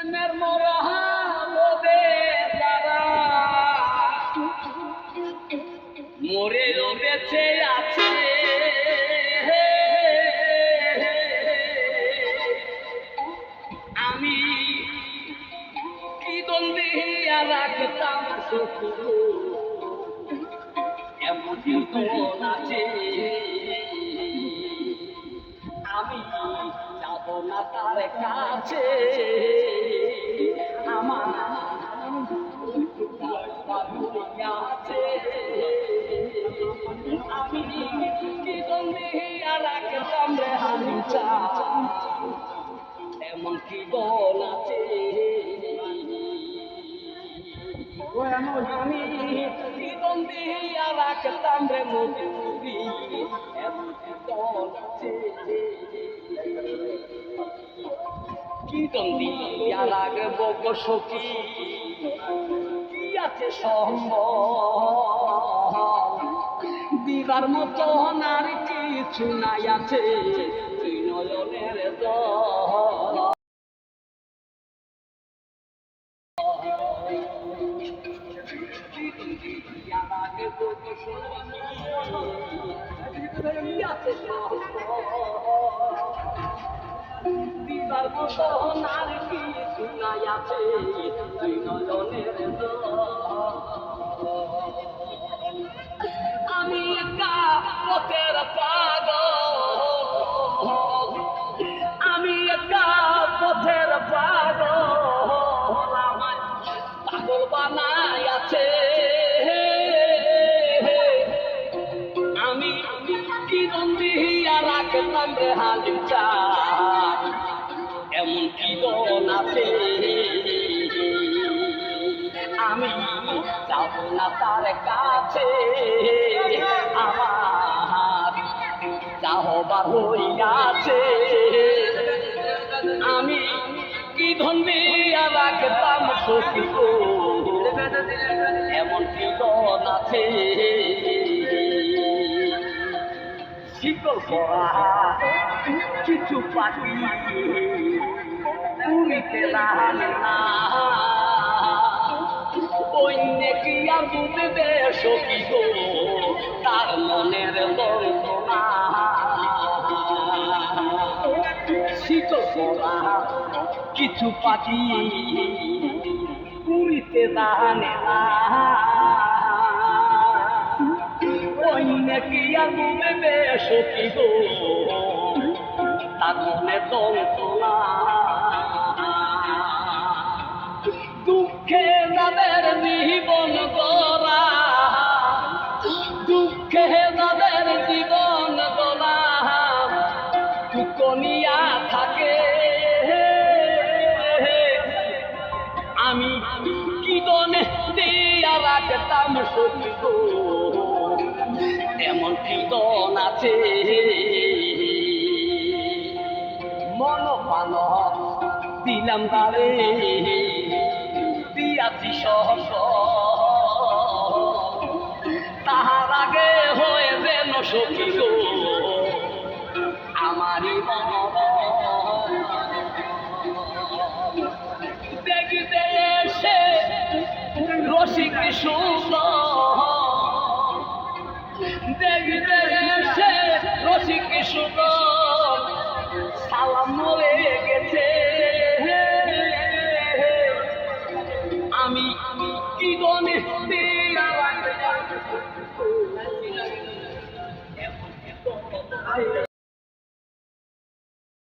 প্রেমের মরহামদে তারা মরেও বেঁচে আছে। আমি কি দ্বন্দ্বিয়া রাখতাম শত্রু এমন জীবন আছে। আমি যাব না তার কাছে, আমার আছে। আমি কি দ্বন্দ্বিয়া রাখতাম রে হানি চা এমন কি বল আছে। আমি কি দ্বন্দ্বিয়া রাখতাম রে মধুরি এমন কি বল আছে। কি দ্বন্দ্বিয়া রাখবো গো সখী কি আছে সম্ভব, দিবার মতো আর কিছু নাই আছে তুই নয়নের জল। দিবার মতো আর কিছু নাই আছে তুই নয়নের জল। আমি একা পথের পাগল, আমি একা পথের পাগল, আমার পাগল বানাই আছে। আমি কি দ্বন্দ্বিয়া রাখতাম রে হালিম চা এমন কি দন আছে। আমি যাব না তার কাছে, আমার যাহবার হইয়াছে। আমি কি দ্বন্দ্বিয়া রাখতাম সখী গো এমন কি দন আছে। শিকল পরা কিছু পাখি উড়িতে জানে না, অন্য কি আর বুঝবে সখী গো তার মনের যন্ত্রণা। শিকল পরা কিছু পাখি উড়িতে জানে না, অন্য কি আর বুঝবে সখী গো তার মনের যন্ত্রণা। দুঃখে যাদের জীবন গড়া, দুঃখে যাদের জীবন গড়া দুঃখ নিয়া থাকে। আমি কি দনে দিয়া রাখতাম সখী গো এমন কি দন আছে। মন প্রাণ দিলাম তারে দিয়াছি সহস, তাহার আগে হয়ে যেন সখী গো আমারই মন। দেখিতে এসে রসিক সুন্দর, দেখিতে এসে রসিক সুন্দর সালাম মরে গেছে। আমি কি দনে দিয়া রাখতাম